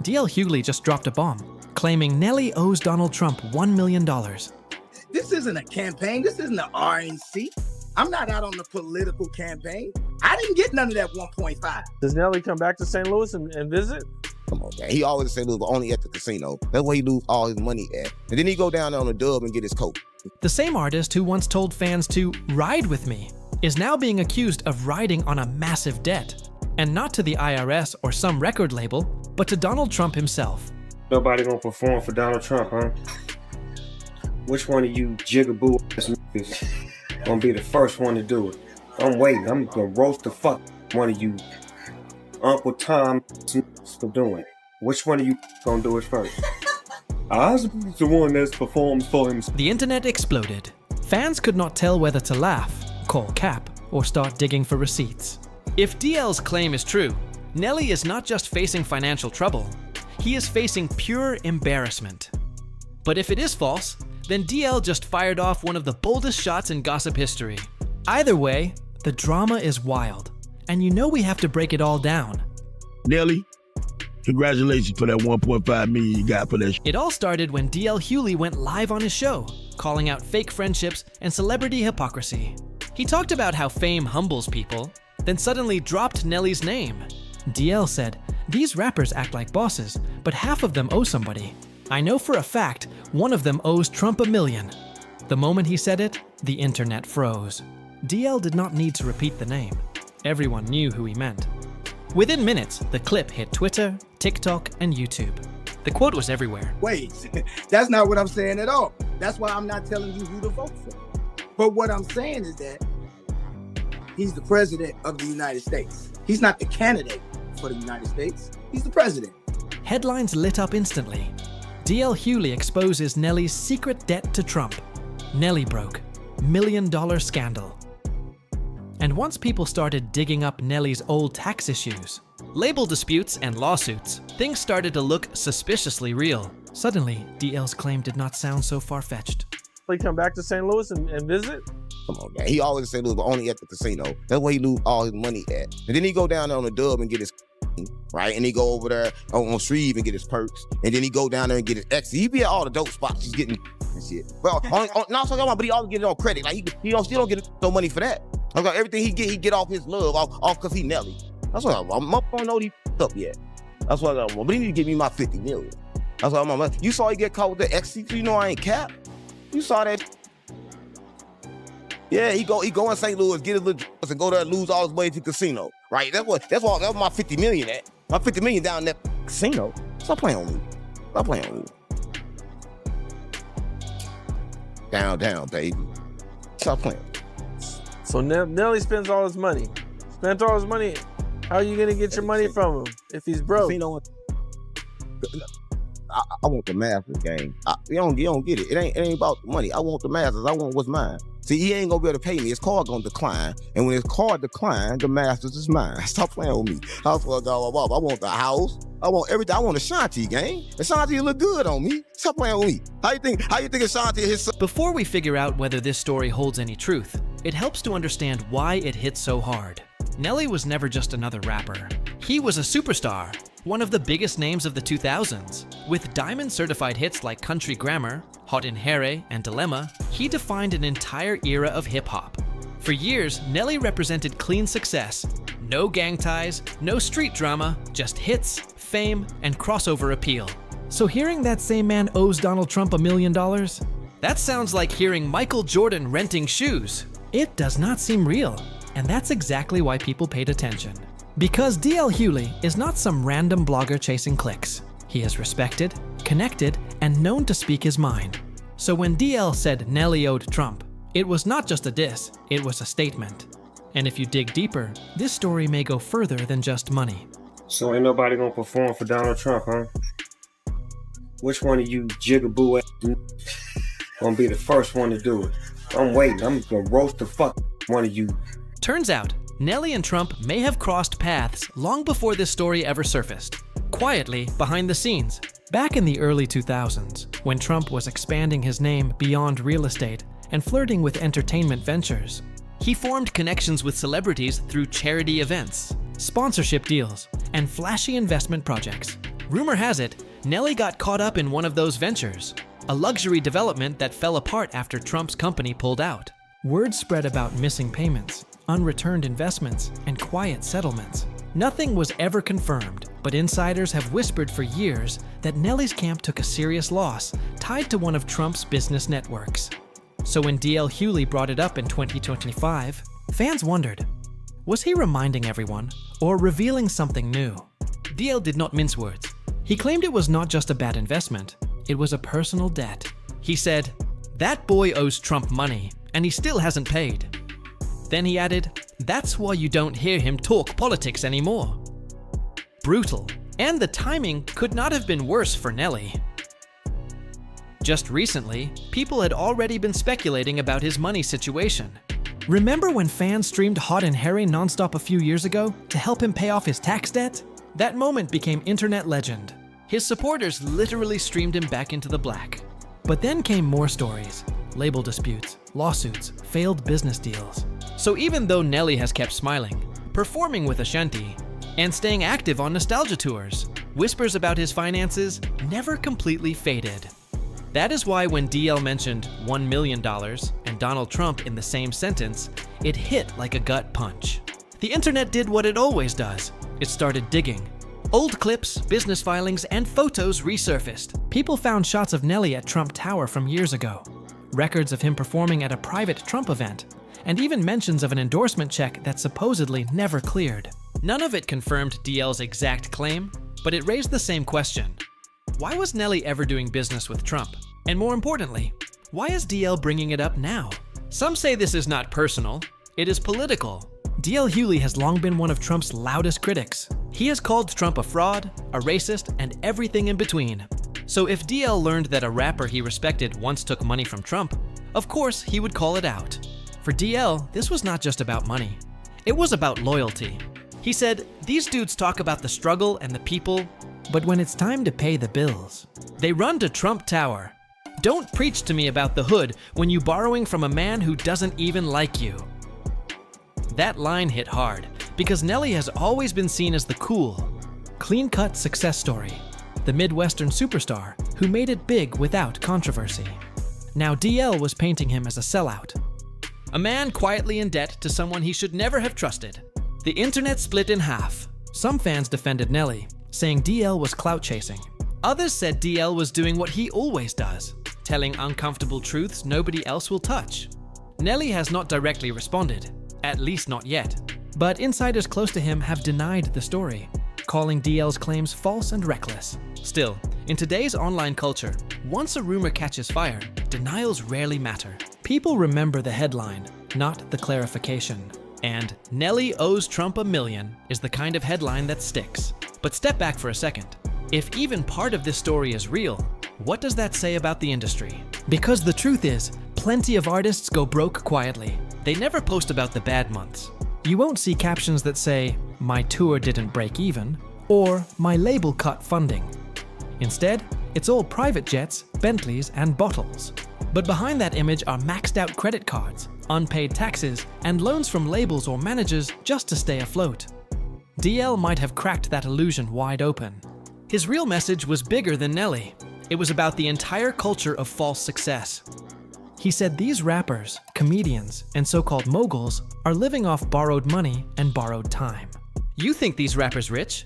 DL Hughley just dropped a bomb, claiming Nelly owes Donald Trump $1 million. This isn't a campaign. This isn't an RNC. I'm not out on the political campaign. I didn't get none of that 1.5. Does Nelly come back to St. Louis and visit? Come on, man. He always say, "Look, only at the casino." That's where he lose all his money at. And then he go down there on a dub and get his coat. The same artist who once told fans to ride with me is now being accused of riding on a massive debt. And not to the IRS or some record label, but to Donald Trump himself. Nobody gonna perform for Donald Trump, huh? Which one of you jigaboo ass niggas gonna be the first one to do it? I'm waiting. I'm gonna roast the fuck one of you Uncle Tom for doing it. Which one of you gonna do it first? I was the one that's performed for him. The internet exploded. Fans could not tell whether to laugh, call cap, or start digging for receipts. If DL's claim is true, Nelly is not just facing financial trouble, he is facing pure embarrassment. But if it is false, then DL just fired off one of the boldest shots in gossip history. Either way, the drama is wild, and you know we have to break it all down. Nelly, congratulations for that 1.5 million you got for that. It all started when DL Hughley went live on his show, calling out fake friendships and celebrity hypocrisy. He talked about how fame humbles people, then suddenly dropped Nelly's name. DL said, "These rappers act like bosses, but half of them owe somebody. I know for a fact one of them owes Trump $1 million." The moment he said it, the internet froze. DL did not need to repeat the name. Everyone knew who he meant. Within minutes, the clip hit Twitter, TikTok, and YouTube. The quote was everywhere. Wait, that's not what I'm saying at all. That's why I'm not telling you who to vote for. But what I'm saying is that he's the president of the United States. He's not the candidate for the United States. He's the president. Headlines lit up instantly. DL Hughley exposes Nelly's secret debt to Trump. Nelly broke. $1 million scandal. And once people started digging up Nelly's old tax issues, label disputes and lawsuits, things started to look suspiciously real. Suddenly, DL's claim did not sound so far-fetched. He come back to St. Louis and visit? Come on, man. He always say, "Look, only at the casino." That's where he lose all his money at. And then he go down there on a dub and get his right, and he go over there on Shreve and get his perks, and then he go down there and get his exit. He be at all the dope spots. He's getting and shit. Well, not so but he always get it on credit. Like he still don't get no money for that. Like everything he get off his love, off because he Nelly. That's why I'm up on no he up yet. That's why I want. But he need to give me my 50 million. That's why I'm. You saw he get caught with the exit. You know I ain't cap. You saw that. Yeah, he go in St. Louis, get his little drugs, and go there and lose all his money to the casino. Right? That was my 50 million at. My 50 million down in that casino. Stop playing on me. Stop playing on me. Down, baby. Stop playing. So Nelly spends all his money. Spent all his money. How are you gonna get your money from him if he's broke? Casino. I want the Masters game. You don't get it. It ain't about the money. I want the Masters. I want what's mine. See, he ain't gonna be able to pay me. His card gonna decline, and when his card decline, the Masters is mine. Stop playing with me. I want the house. I want everything. I want Ashanti, gang. Ashanti look good on me. Stop playing with me. How you think Ashanti his son? Before we figure out whether this story holds any truth, it helps to understand why it hit so hard. Nelly was never just another rapper. He was a superstar, one of the biggest names of the 2000s. With diamond-certified hits like Country Grammar, Hot in Here, and Dilemma, he defined an entire era of hip-hop. For years, Nelly represented clean success. No gang ties, no street drama, just hits, fame, and crossover appeal. So hearing that same man owes Donald Trump $1 million? That sounds like hearing Michael Jordan renting shoes. It does not seem real, and that's exactly why people paid attention. Because DL Hughley is not some random blogger chasing clicks. He is respected, connected, and known to speak his mind. So when DL said Nelly owed Trump, it was not just a diss, it was a statement. And if you dig deeper, this story may go further than just money. So ain't nobody gonna perform for Donald Trump, huh? Which one of you jigaboo ass gonna be the first one to do it? I'm waiting. I'm gonna roast the fuck one of you. Turns out, Nelly and Trump may have crossed paths long before this story ever surfaced, quietly behind the scenes. Back in the early 2000s, when Trump was expanding his name beyond real estate and flirting with entertainment ventures, he formed connections with celebrities through charity events, sponsorship deals, and flashy investment projects. Rumor has it, Nelly got caught up in one of those ventures, a luxury development that fell apart after Trump's company pulled out. Word spread about missing payments, unreturned investments, and quiet settlements. Nothing was ever confirmed, but insiders have whispered for years that Nelly's camp took a serious loss tied to one of Trump's business networks. So when DL Hughley brought it up in 2025, fans wondered, was he reminding everyone or revealing something new? DL did not mince words. He claimed it was not just a bad investment, it was a personal debt. He said, "That boy owes Trump money, and he still hasn't paid." Then he added, "That's why you don't hear him talk politics anymore." Brutal. And the timing could not have been worse for Nelly. Just recently, people had already been speculating about his money situation. Remember when fans streamed Hot and Harry nonstop a few years ago to help him pay off his tax debt? That moment became internet legend. His supporters literally streamed him back into the black. But then came more stories, label disputes, lawsuits, failed business deals. So even though Nelly has kept smiling, performing with Ashanti, and staying active on nostalgia tours, whispers about his finances never completely faded. That is why when DL mentioned $1 million and Donald Trump in the same sentence, it hit like a gut punch. The internet did what it always does. It started digging. Old clips, business filings, and photos resurfaced. People found shots of Nelly at Trump Tower from years ago, records of him performing at a private Trump event, and even mentions of an endorsement check that supposedly never cleared. None of it confirmed DL's exact claim, but it raised the same question. Why was Nelly ever doing business with Trump? And more importantly, why is DL bringing it up now? Some say this is not personal, it is political. DL Hughley has long been one of Trump's loudest critics. He has called Trump a fraud, a racist, and everything in between. So if DL learned that a rapper he respected once took money from Trump, of course he would call it out. For DL, this was not just about money. It was about loyalty. He said, "These dudes talk about the struggle and the people, but when it's time to pay the bills, they run to Trump Tower. Don't preach to me about the hood when you're borrowing from a man who doesn't even like you." That line hit hard because Nelly has always been seen as the cool, clean-cut success story, the Midwestern superstar who made it big without controversy. Now DL was painting him as a sellout, a man quietly in debt to someone he should never have trusted. The internet split in half. Some fans defended Nelly, saying DL was clout chasing. Others said DL was doing what he always does, telling uncomfortable truths nobody else will touch. Nelly has not directly responded, at least not yet, but insiders close to him have denied the story, calling DL's claims false and reckless. Still, in today's online culture, once a rumor catches fire, denials rarely matter. People remember the headline, not the clarification. And "Nelly owes Trump $1 million" is the kind of headline that sticks. But step back for a second. If even part of this story is real, what does that say about the industry? Because the truth is, plenty of artists go broke quietly. They never post about the bad months. You won't see captions that say, "My tour didn't break even," or "My label cut funding." Instead, it's all private jets, Bentleys, and bottles. But behind that image are maxed out credit cards, unpaid taxes, and loans from labels or managers just to stay afloat. DL might have cracked that illusion wide open. His real message was bigger than Nelly. It was about the entire culture of false success. He said these rappers, comedians, and so-called moguls are living off borrowed money and borrowed time. "You think these rappers rich?"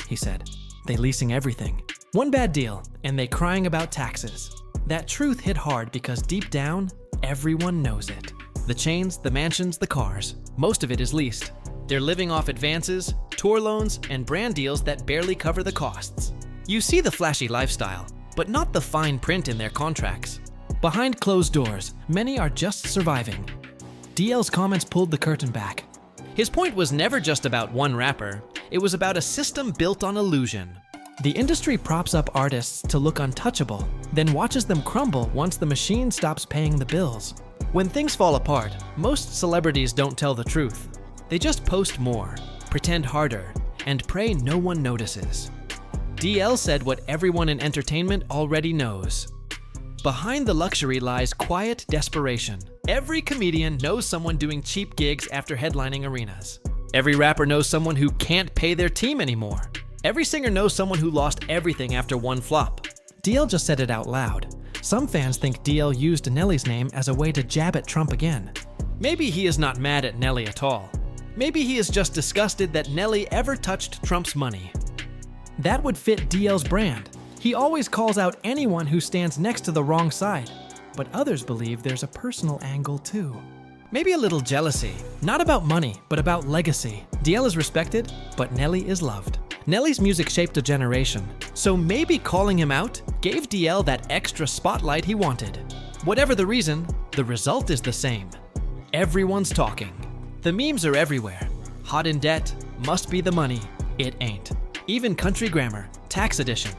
he said. "They leasing everything. One bad deal, and they crying about taxes." That truth hit hard because deep down, everyone knows it. The chains, the mansions, the cars, most of it is leased. They're living off advances, tour loans, and brand deals that barely cover the costs. You see the flashy lifestyle, but not the fine print in their contracts. Behind closed doors, many are just surviving. DL's comments pulled the curtain back. His point was never just about one rapper, it was about a system built on illusion. The industry props up artists to look untouchable, then watches them crumble once the machine stops paying the bills. When things fall apart, most celebrities don't tell the truth. They just post more, pretend harder, and pray no one notices. DL said what everyone in entertainment already knows. Behind the luxury lies quiet desperation. Every comedian knows someone doing cheap gigs after headlining arenas. Every rapper knows someone who can't pay their team anymore. Every singer knows someone who lost everything after one flop. DL just said it out loud. Some fans think DL used Nelly's name as a way to jab at Trump again. Maybe he is not mad at Nelly at all. Maybe he is just disgusted that Nelly ever touched Trump's money. That would fit DL's brand. He always calls out anyone who stands next to the wrong side. But others believe there's a personal angle too. Maybe a little jealousy, not about money, but about legacy. DL is respected, but Nelly is loved. Nelly's music shaped a generation, so maybe calling him out gave DL that extra spotlight he wanted. Whatever the reason, the result is the same. Everyone's talking. The memes are everywhere. Hot in debt, must be the money, it ain't. Even country grammar, tax edition.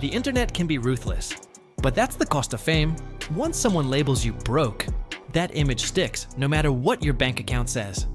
The internet can be ruthless. But that's the cost of fame. Once someone labels you broke, that image sticks no matter what your bank account says.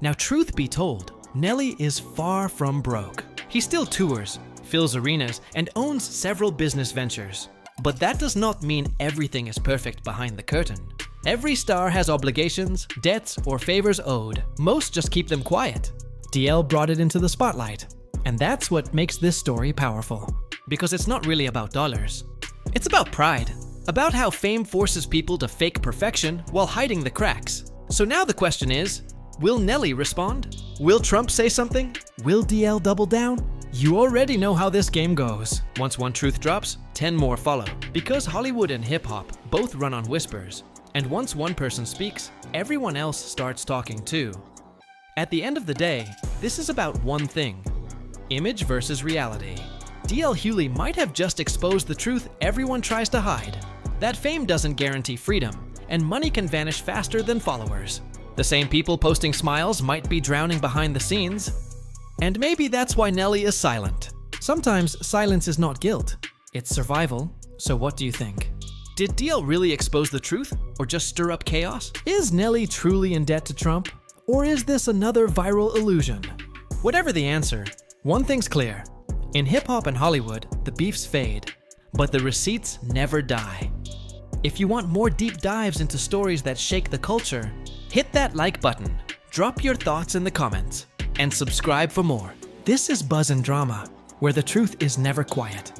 Now, truth be told, Nelly is far from broke. He still tours, fills arenas, and owns several business ventures. But that does not mean everything is perfect behind the curtain. Every star has obligations, debts, or favors owed. Most just keep them quiet. DL brought it into the spotlight. And that's what makes this story powerful. Because it's not really about dollars. It's about pride. About how fame forces people to fake perfection while hiding the cracks. So now the question is, will Nelly respond? Will Trump say something? Will DL double down? You already know how this game goes. Once one truth drops, 10 more follow. Because Hollywood and hip-hop both run on whispers. And once one person speaks, everyone else starts talking too. At the end of the day, this is about one thing: image versus reality. DL Hughley might have just exposed the truth everyone tries to hide. That fame doesn't guarantee freedom, and money can vanish faster than followers. The same people posting smiles might be drowning behind the scenes. And maybe that's why Nelly is silent. Sometimes silence is not guilt, it's survival. So what do you think? Did DL really expose the truth, or just stir up chaos? Is Nelly truly in debt to Trump, or is this another viral illusion? Whatever the answer, one thing's clear. In hip-hop and Hollywood, the beefs fade, but the receipts never die. If you want more deep dives into stories that shake the culture, hit that like button, drop your thoughts in the comments, and subscribe for more. This is Buzz and Drama, where the truth is never quiet.